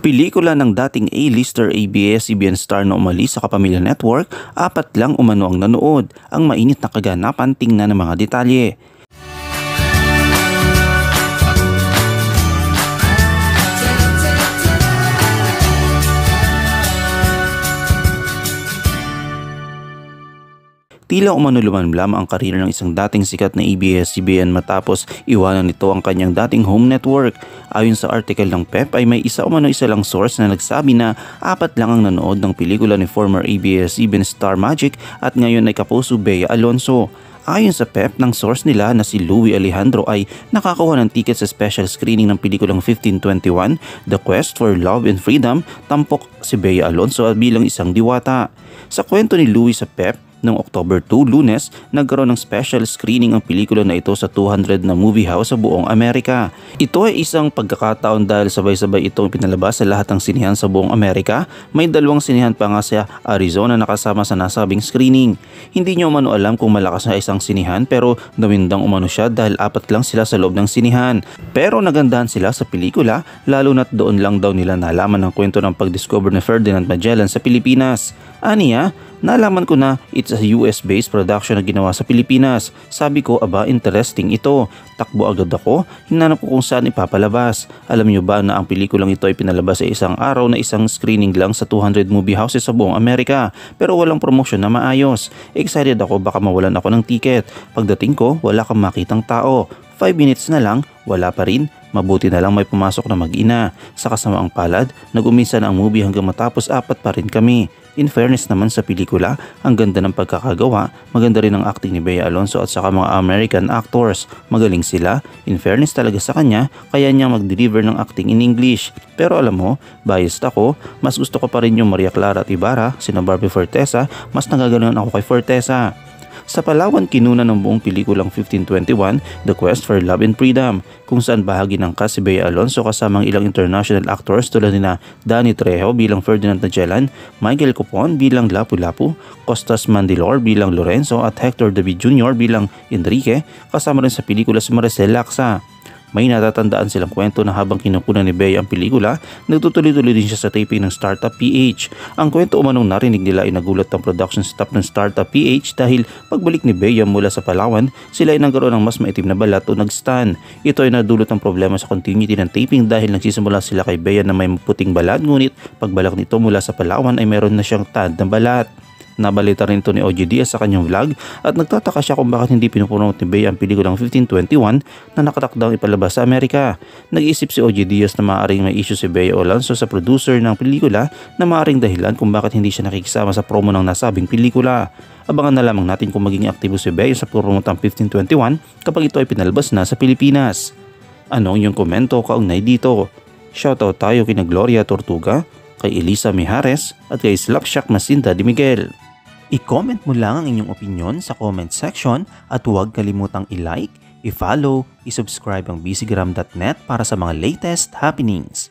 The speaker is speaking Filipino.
Pelikula ng dating A-lister ABS-CBN star na umalis sa Kapamilya Network, 4 lang umano ang nanood. Ang mainit na kaganapan, tingnan ng mga detalye. Tila umano lumanlam ang karir ng isang dating sikat na ABS-CBN matapos iwanan nito ang kanyang dating home network. Ayon sa article ng PEP ay may isa lang source na nagsabi na 4 lang ang nanood ng pelikula ni former ABS-CBN star Magic at ngayon ay kapuso Bea Alonzo. Ayon sa PEP, ng source nila na si Louie Alejandro ay nakakuha ng ticket sa special screening ng pelikulang 1521, The Quest for Love and Freedom, tampok si Bea Alonzo bilang isang diwata. Sa kwento ni Louie sa PEP, noong October 2, Lunes, nagkaroon ng special screening ang pelikula na ito sa 200 na movie house sa buong Amerika. Ito ay isang pagkakataon dahil sabay-sabay itong pinalabas sa lahat ng sinihan sa buong Amerika. May 2 sinihan pa nga sa Arizona na kasama sa nasabing screening. Hindi nyo umano alam kung malakas na isang sinihan pero nawindang umano siya dahil 4 lang sila sa loob ng sinihan. Pero nagandahan sila sa pelikula lalo na't doon lang daw nila nalaman ang kwento ng pag-discover ni Ferdinand Magellan sa Pilipinas. Aniya, nalaman ko na it's a US-based production na ginawa sa Pilipinas. Sabi ko, aba, interesting ito. Takbo agad ako, hinanap ko kung saan ipapalabas. Alam nyo ba na ang pelikulang ito ay pinalabas sa isang araw na isang screening lang sa 200 movie houses sa buong Amerika. Pero walang promotion na maayos. Excited ako baka mawalan ako ng ticket. Pagdating ko, wala kang makitang tao. 5 minutes na lang, wala pa rin. Mabuti na lang may pumasok na mag-ina. Sa kasamaang palad, nag-umisa na ang movie hanggang matapos 4 pa rin kami. In fairness naman sa pelikula, ang ganda ng pagkakagawa, maganda rin ang acting ni Bea Alonzo at saka mga American actors. Magaling sila, in fairness talaga sa kanya, kaya niya mag-deliver ng acting in English. Pero alam mo, biased ako, mas gusto ko pa rin yung Maria Clara at Ibarra, sina Barbie Fortesa, mas nagaganon ako kay Fortesa. Sa Palawan, kinuna ng buong pelikulang 1521, The Quest for Love and Freedom, kung saan bahagi ng cast si Bea Alonzo kasamang ilang international actors tulad nina Danny Trejo bilang Ferdinand Magellan, Michael Copon bilang Lapu-Lapu, Costas Mandylor bilang Lorenzo at Hector David Jr. bilang Enrique, kasama rin sa pelikula si Maricel Lacsa. May natatandaan silang kwento na habang kinukunan ni Bea ang pelikula, nagtutuloy-tuloy din siya sa taping ng Startup PH. Ang kwento umanong narinig nila ay nagulat ang production staff ng Startup PH dahil pagbalik ni Bea mula sa Palawan, sila ay nagkaroon ng mas maitim na balat o nag-stan. Ito ay nadulot ng problema sa continuity ng taping dahil nagsisimula sila kay Bea na may puting balat, ngunit pagbalak nito mula sa Palawan ay meron na siyang tad na balat. Nabalita rin ito ni OG Diaz sa kanyang vlog at nagtataka siya kung bakit hindi pinupromote ni Bea ang pelikulang 1521 na nakatakdang ipalabas sa Amerika. Nag-isip si OG Diaz na maaaring may issue si Bea Alonzo sa producer ng pelikula na maaaring dahilan kung bakit hindi siya nakikisama sa promo ng nasabing pelikula. Abangan na lamang natin kung magiging aktibo si Bea sa promote ng 1521 kapag ito ay pinalabas na sa Pilipinas. Ano ang iyong komento kaugnay dito? Shoutout tayo kina Gloria Tortuga, kay Elisa Mijares at kay Slapshack Masinda de Miguel. I-comment mo lang ang inyong opinion sa comment section at huwag kalimutang i-like, i-follow, i-subscribe ang bcgram.net para sa mga latest happenings.